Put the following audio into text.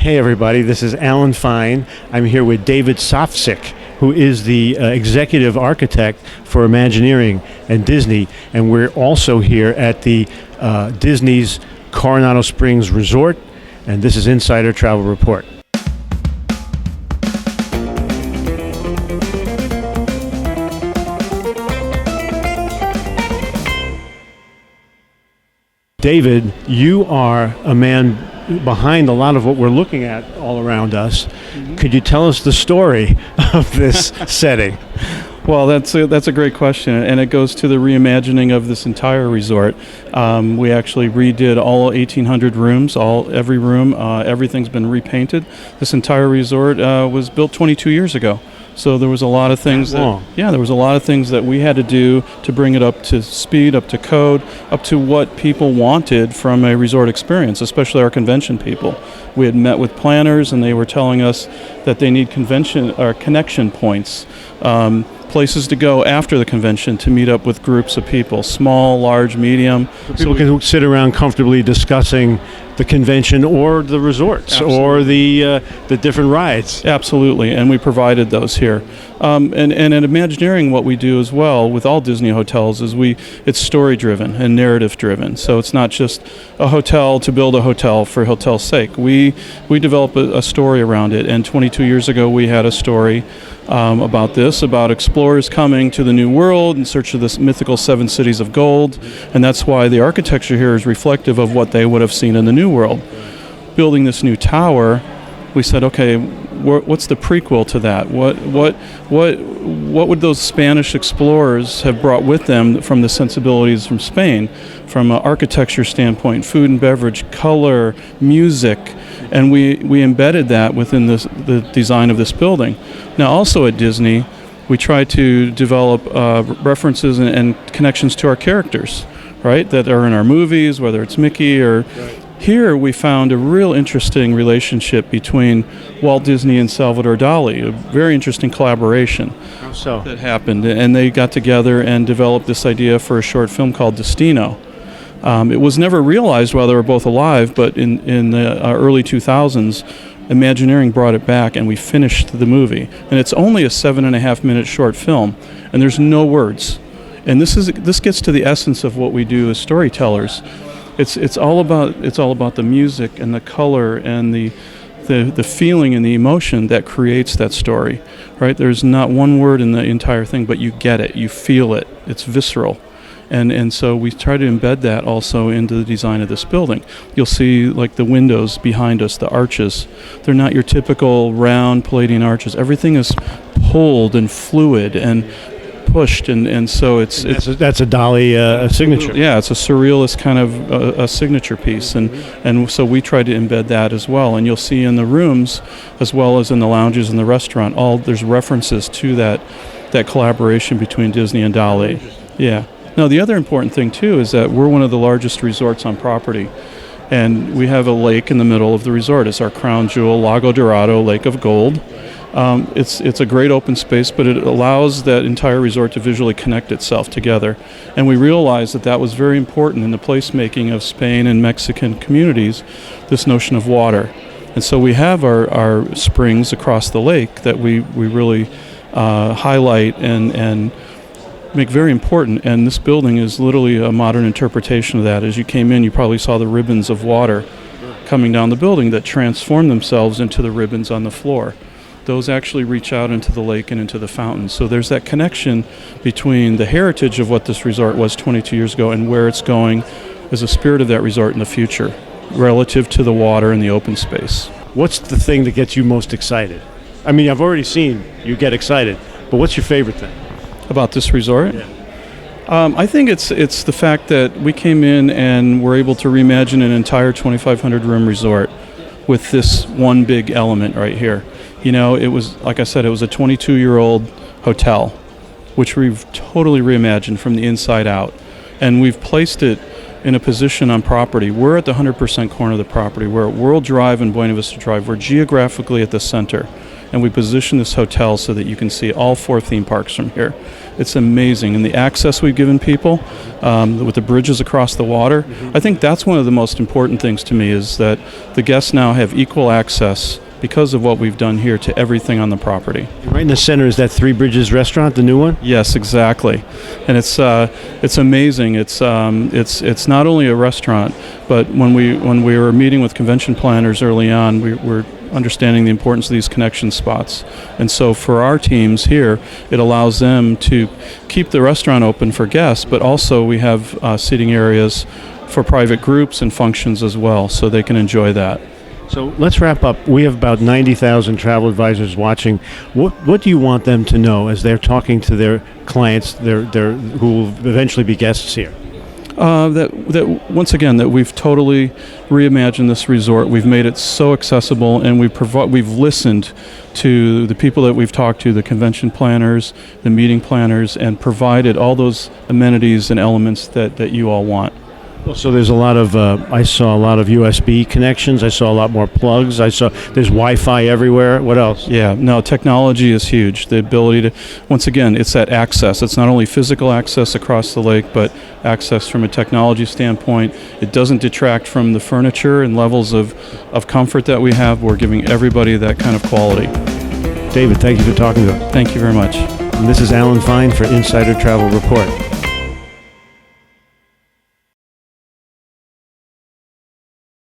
Hey everybody, this is Alan Fine. I'm here with David Stofcik, who is the executive architect for Imagineering and Disney, and we're also here at the Disney's Coronado Springs Resort, and this is Insider Travel Report. David, you are a man behind a lot of what we're looking at all around us. Mm-hmm. Could you tell us the story of this setting? Well, that's a great question, and it goes to the reimagining of this entire resort. We actually redid all 1,800 rooms, every room. Everything's been repainted. This entire resort was built 22 years ago. So there was a lot of things there was a lot of things that we had to do to bring it up to speed, up to code, up to what people wanted from a resort experience, especially our convention people. We had met with planners, and they were telling us that they need connection points, places to go after the convention to meet up with groups of people, small, large, medium. So people can sit around comfortably discussing the convention or the resorts. Absolutely. Or the different rides. Absolutely, and we provided those here. And at Imagineering, what we do as well with all Disney hotels is it's story-driven and narrative-driven. So it's not just a hotel to build a hotel for hotel's sake. We develop a story around it, and 22 years ago we had a story about explorers coming to the New World in search of this mythical 7 cities of gold, and that's why the architecture here is reflective of what they would have seen in the New World. Building this new tower, we said, okay, what's the prequel to that? What would those Spanish explorers have brought with them from the sensibilities from Spain, from an architecture standpoint, food and beverage, color, music, and we embedded that within the design of this building. Now, also at Disney, we try to develop references and connections to our characters, right, that are in our movies, whether it's Mickey or... Right. Here we found a real interesting relationship between Walt Disney and Salvador Dali, a very interesting collaboration that happened. And they got together and developed this idea for a short film called Destino. It was never realized while they were both alive, but in the early 2000s, Imagineering brought it back and we finished the movie. And it's only a 7.5-minute short film, and there's no words. And this gets to the essence of what we do as storytellers. It's all about the music and the color and the feeling and the emotion that creates that story, right? There's not one word in the entire thing, but you get it, you feel it, it's visceral. And so we try to embed that also into the design of this building. You'll see like the windows behind us, the arches. They're not your typical round Palladian arches. Everything is pulled and fluid and pushed, and so that's a Dali signature. Yeah, it's a surrealist kind of a signature piece, and so we try to embed that as well. And you'll see in the rooms, as well as in the lounges and the restaurant, there's references to that collaboration between Disney and Dali. Yeah. Now, the other important thing too is that we're one of the largest resorts on property, and we have a lake in the middle of the resort. It's our crown jewel, Lago Dorado, Lake of Gold. It's a great open space, but it allows that entire resort to visually connect itself together. And we realized that was very important in the placemaking of Spain and Mexican communities, this notion of water. And so we have our springs across the lake that we really highlight and make very important. And this building is literally a modern interpretation of that. As you came in, you probably saw the ribbons of water coming down the building that transform themselves into the ribbons on the floor. Those actually reach out into the lake and into the fountain. So there's that connection between the heritage of what this resort was 22 years ago and where it's going as a spirit of that resort in the future relative to the water and the open space. What's the thing that gets you most excited? I mean, I've already seen you get excited, but what's your favorite thing? About this resort? Yeah. I think it's the fact that we came in and were able to reimagine an entire 2,500 room resort with this one big element right here. You know, it was, like I said, it was a 22-year-old hotel, which we've totally reimagined from the inside out. And we've placed it in a position on property. We're at the 100% corner of the property. We're at World Drive and Buena Vista Drive. We're geographically at the center. and we position this hotel so that you can see all 4 theme parks from here. It's amazing, and the access we've given people with the bridges across the water, I think that's one of the most important things to me, is that the guests now have equal access because of what we've done here to everything on the property. Right in the center is that Three Bridges restaurant, the new one? Yes, exactly, and it's amazing. It's not only a restaurant, but when we were meeting with convention planners early on, we were understanding the importance of these connection spots. And so for our teams here, it allows them to keep the restaurant open for guests, but also we have seating areas for private groups and functions as well, so they can enjoy that. So let's wrap up. We have about 90,000 travel advisors watching. What do you want them to know as they're talking to their clients, who will eventually be guests here? That once again, that we've totally reimagined this resort. We've made it so accessible, and we've listened to the people that we've talked to, the convention planners, the meeting planners, and provided all those amenities and elements that you all want. So there's a lot of, I saw a lot of USB connections. I saw a lot more plugs. There's Wi-Fi everywhere. What else? Yeah, no, technology is huge. The ability to, once again, it's that access. It's not only physical access across the lake, but access from a technology standpoint. It doesn't detract from the furniture and levels of comfort that we have. We're giving everybody that kind of quality. David, thank you for talking to us. Thank you very much. And this is Alan Fine for Insider Travel Report.